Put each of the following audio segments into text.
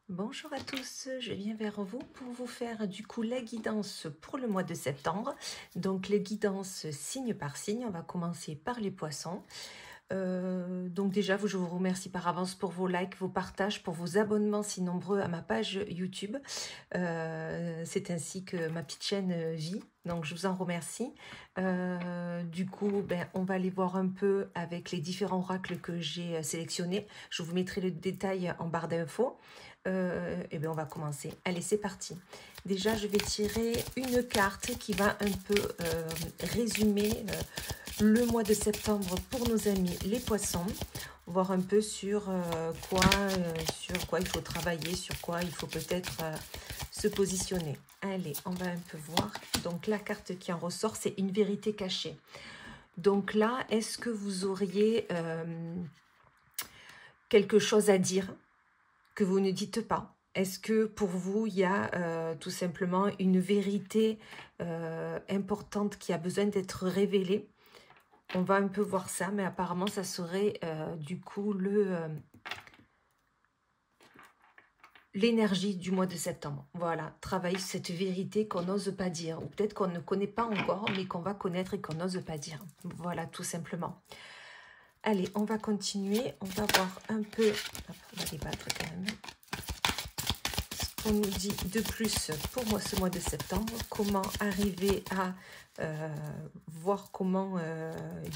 Bonjour à tous, je viens vers vous pour vous faire du coup la guidance pour le mois de septembre. Donc les guidances signe par signe, on va commencer par les poissons. Donc déjà, je vous remercie par avance pour vos likes, vos partages, pour vos abonnements si nombreux à ma page YouTube. C'est ainsi que ma petite chaîne vit, donc je vous en remercie. Du coup, on va aller voir un peu avec les différents oracles que j'ai sélectionnés. Je vous mettrai le détail en barre d'infos. Et bien on va commencer. Allez, c'est parti. Déjà, je vais tirer une carte qui va un peu résumer le mois de septembre pour nos amis les poissons. Voir un peu sur quoi il faut travailler, sur quoi il faut peut-être se positionner. Allez, on va un peu voir. Donc la carte qui en ressort, c'est une vérité cachée. Donc là, est-ce que vous auriez quelque chose à dire que vous ne dites pas? Est-ce que pour vous, il y a tout simplement une vérité importante qui a besoin d'être révélée? On va un peu voir ça, mais apparemment, ça serait du coup l'énergie du mois de septembre. Voilà, travailler cette vérité qu'on n'ose pas dire, ou peut-être qu'on ne connaît pas encore, mais qu'on va connaître et qu'on n'ose pas dire. Voilà, tout simplement. Allez, on va continuer. On va voir un peu... On va débattre quand même. On nous dit de plus pour moi ce mois de septembre, comment arriver à voir comment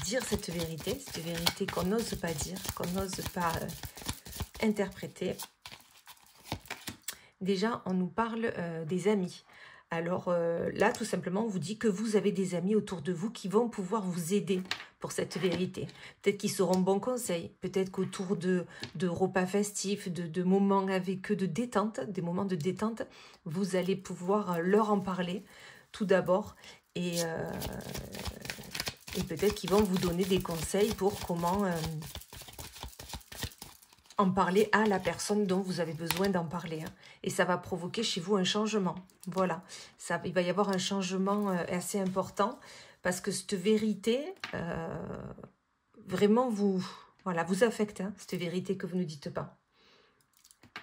dire cette vérité qu'on n'ose pas dire, qu'on n'ose pas interpréter. Déjà, on nous parle des amis. Alors là, tout simplement, on vous dit que vous avez des amis autour de vous qui vont pouvoir vous aider pour cette vérité. Peut-être qu'ils seront bons conseils, peut-être qu'autour de repas festifs, de moments avec eux de détente, des moments de détente, vous allez pouvoir leur en parler tout d'abord et peut-être qu'ils vont vous donner des conseils pour comment en parler à la personne dont vous avez besoin d'en parler. Et ça va provoquer chez vous un changement. Voilà, il va y avoir un changement assez important parce que cette vérité, vraiment vous affecte, cette vérité que vous ne dites pas.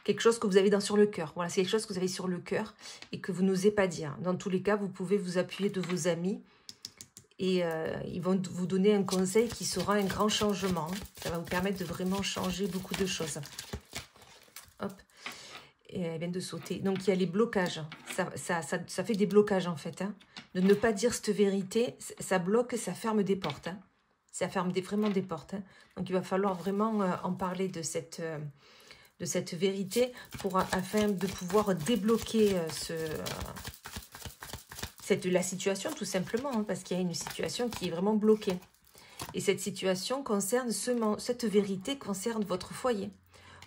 Quelque chose que vous avez sur le cœur. Voilà, c'est quelque chose que vous avez sur le cœur et que vous n'osez pas dire. Dans tous les cas, vous pouvez vous appuyer de vos amis et ils vont vous donner un conseil qui sera un grand changement. Ça va vous permettre de vraiment changer beaucoup de choses. Hop. Et elle vient de sauter. Donc, il y a les blocages. Ça fait des blocages, en fait. De ne pas dire cette vérité, ça bloque, ça ferme des portes. Ça ferme vraiment des portes. Donc, il va falloir vraiment en parler de cette vérité afin de pouvoir débloquer la situation, tout simplement. Parce qu'il y a une situation qui est vraiment bloquée. Et cette situation concerne cette vérité concerne votre foyer.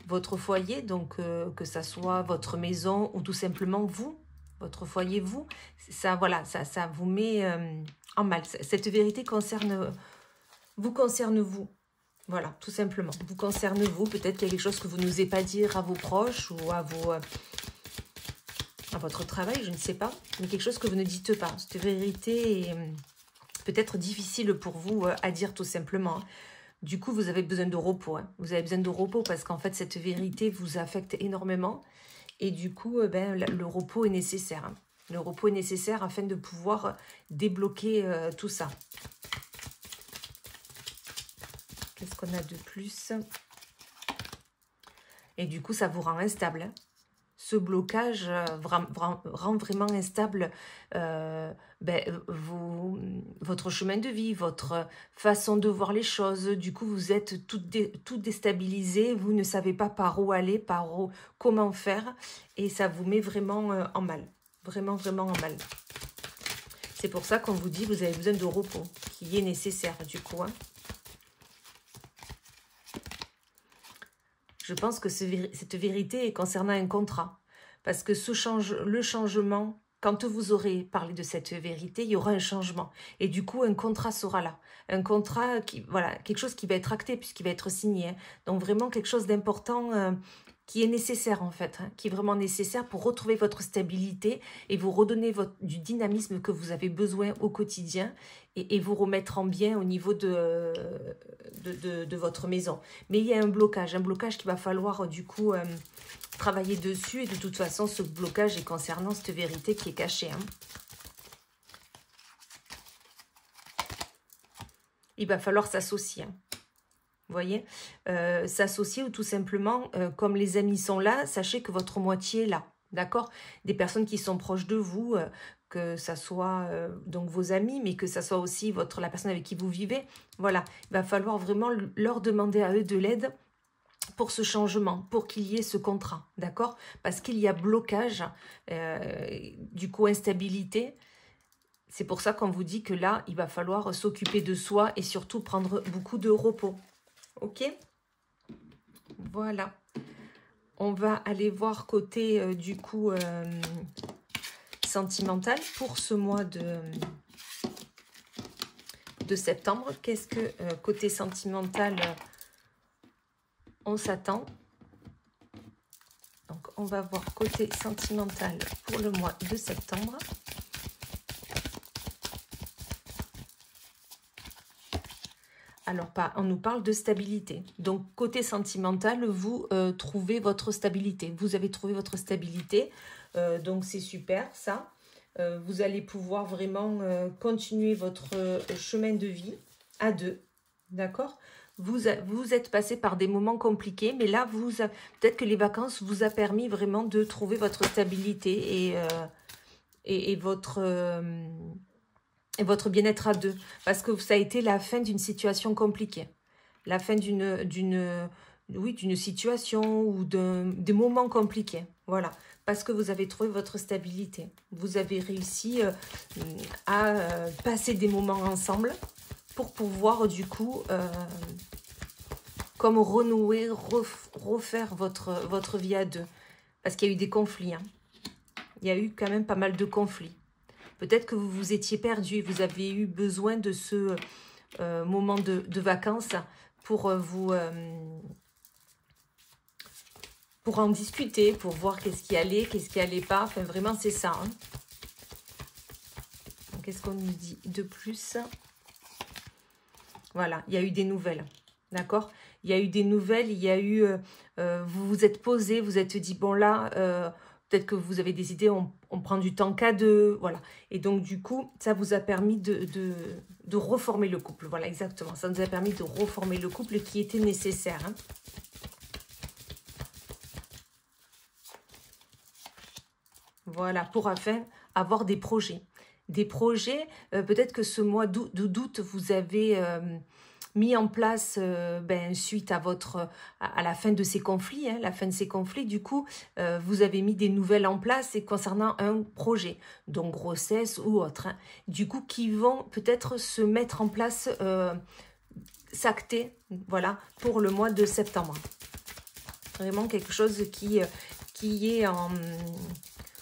Votre foyer, donc que ça soit votre maison ou tout simplement vous, votre foyer, vous, ça vous met en mal. Cette vérité vous concerne vous. Voilà, tout simplement. Vous concerne vous. Peut-être qu'il y a quelque chose que vous n'osez pas dire à vos proches ou à votre travail, je ne sais pas. Mais quelque chose que vous ne dites pas. Cette vérité est peut-être difficile pour vous à dire tout simplement. Du coup, vous avez besoin de repos. Vous avez besoin de repos parce qu'en fait, cette vérité vous affecte énormément. Et du coup, le repos est nécessaire. Le repos est nécessaire afin de pouvoir débloquer tout ça. Qu'est-ce qu'on a de plus? Et du coup, ça vous rend instable. Ce blocage rend vraiment instable votre chemin de vie, votre façon de voir les choses. Du coup, vous êtes tout déstabilisé, vous ne savez pas par où aller, comment faire, et ça vous met vraiment en mal. Vraiment, vraiment en mal. C'est pour ça qu'on vous dit que vous avez besoin de repos, qui est nécessaire du coup. Je pense que cette vérité est concernant un contrat. Parce que le changement, quand vous aurez parlé de cette vérité, il y aura un changement. Et du coup, un contrat sera là. Un contrat, quelque chose qui va être acté puisqu'il va être signé. Donc vraiment quelque chose d'important qui est nécessaire en fait. Qui est vraiment nécessaire pour retrouver votre stabilité et vous redonner du dynamisme que vous avez besoin au quotidien et vous remettre en bien au niveau de votre maison. Mais il y a un blocage qu'il va falloir du coup travailler dessus. Et de toute façon, ce blocage est concernant cette vérité qui est cachée. Hein. Il va falloir s'associer. Hein. Vous voyez, s'associer ou tout simplement, comme les amis sont là, sachez que votre moitié est là. D'accord? Des personnes qui sont proches de vous, que ça soit donc vos amis, mais que ça soit aussi la personne avec qui vous vivez. Voilà, il va falloir vraiment leur demander à eux de l'aide pour ce changement, pour qu'il y ait ce contrat, d'accord? Parce qu'il y a blocage, du coup instabilité. C'est pour ça qu'on vous dit que là, il va falloir s'occuper de soi et surtout prendre beaucoup de repos. Ok? Voilà. On va aller voir côté, du coup, sentimental pour ce mois de septembre. Qu'est-ce que, côté sentimental, on s'attend? Donc, on va voir côté sentimental pour le mois de septembre. Alors, on nous parle de stabilité. Donc, côté sentimental, vous trouvez votre stabilité. Vous avez trouvé votre stabilité. Donc, c'est super, ça. Vous allez pouvoir vraiment continuer votre chemin de vie à deux. D'accord? Vous êtes passé par des moments compliqués, mais là, peut-être que les vacances vous a permis vraiment de trouver votre stabilité et votre bien-être à deux. Parce que ça a été la fin d'une situation compliquée. La fin d'une situation ou des moments compliqués. Voilà. Parce que vous avez trouvé votre stabilité. Vous avez réussi à passer des moments ensemble pour pouvoir, du coup, comme renouer, refaire votre vie à deux. Parce qu'il y a eu des conflits. Hein. Il y a eu quand même pas mal de conflits. Peut-être que vous vous étiez perdu et vous avez eu besoin de ce moment de vacances pour pour en discuter, pour voir qu'est-ce qui allait pas. Enfin, vraiment, c'est ça. Hein. Qu'est-ce qu'on nous dit de plus? Voilà, il y a eu des nouvelles. D'accord? Il y a eu des nouvelles, il y a eu... vous vous êtes posé, vous êtes dit, bon là... peut-être que vous avez décidé, on prend du temps qu'à deux, voilà. Et donc, du coup, ça vous a permis de reformer le couple. Voilà, exactement. Ça nous a permis de reformer le couple qui était nécessaire. Hein. Voilà, pour enfin avoir des projets. Des projets, peut-être que ce mois d'août, vous avez... mis en place suite à la fin de ces conflits, hein, la fin de ces conflits, du coup, vous avez mis des nouvelles en place et concernant un projet, donc grossesse ou autre, hein, du coup, qui vont peut-être se mettre en place, s'acter, voilà, pour le mois de septembre. Vraiment quelque chose qui est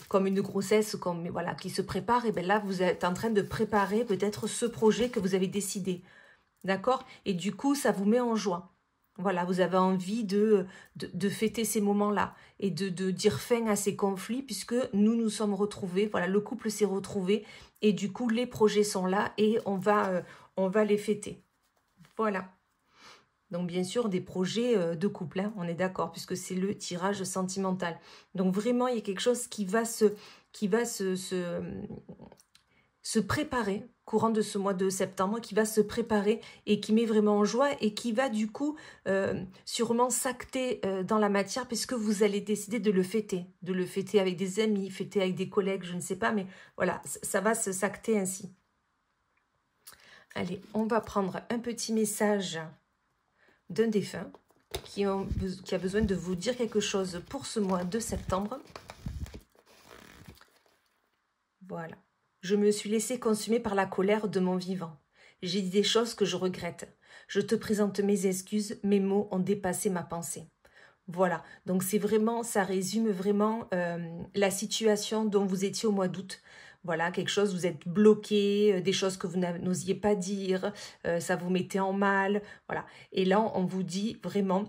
comme une grossesse, voilà, qui se prépare, et bien là, vous êtes en train de préparer peut-être ce projet que vous avez décidé. D'accord? Et du coup, ça vous met en joie. Voilà, vous avez envie de fêter ces moments-là et de dire fin à ces conflits puisque nous sommes retrouvés. Voilà, le couple s'est retrouvé et du coup, les projets sont là et on va les fêter. Voilà. Donc, bien sûr, des projets de couple, hein, on est d'accord, puisque c'est le tirage sentimental. Donc, vraiment, il y a quelque chose qui va se préparer courant de ce mois de septembre, qui va se préparer et qui met vraiment en joie et qui va du coup sûrement s'acter dans la matière puisque vous allez décider de le fêter avec des amis, fêter avec des collègues, je ne sais pas, mais voilà, ça va s'acter ainsi. Allez, on va prendre un petit message d'un défunt qui a besoin de vous dire quelque chose pour ce mois de septembre. Voilà. Je me suis laissé consumer par la colère de mon vivant. J'ai dit des choses que je regrette. Je te présente mes excuses, mes mots ont dépassé ma pensée. Voilà, donc c'est vraiment, ça résume vraiment la situation dont vous étiez au mois d'août. Voilà, quelque chose, vous êtes bloqué, des choses que vous n'osiez pas dire, ça vous mettait en mal, voilà. Et là, on vous dit vraiment,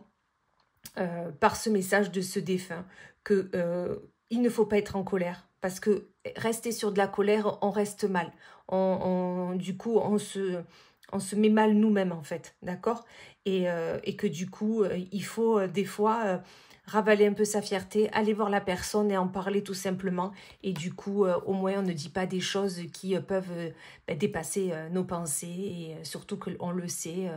par ce message de ce défunt, que il ne faut pas être en colère, parce que rester sur de la colère, on reste mal. Du coup, on se met mal nous-mêmes, en fait, d'accord ? Et que du coup, il faut des fois ravaler un peu sa fierté, aller voir la personne et en parler tout simplement. Et du coup, au moins, on ne dit pas des choses qui peuvent dépasser nos pensées. Et surtout qu'on le sait,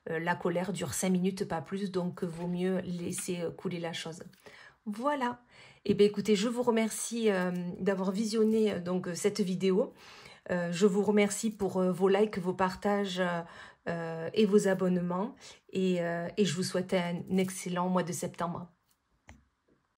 la colère dure 5 minutes, pas plus. Donc, vaut mieux laisser couler la chose. Voilà. Et bien écoutez, je vous remercie d'avoir visionné donc cette vidéo. Je vous remercie pour vos likes, vos partages et vos abonnements. Et je vous souhaite un excellent mois de septembre.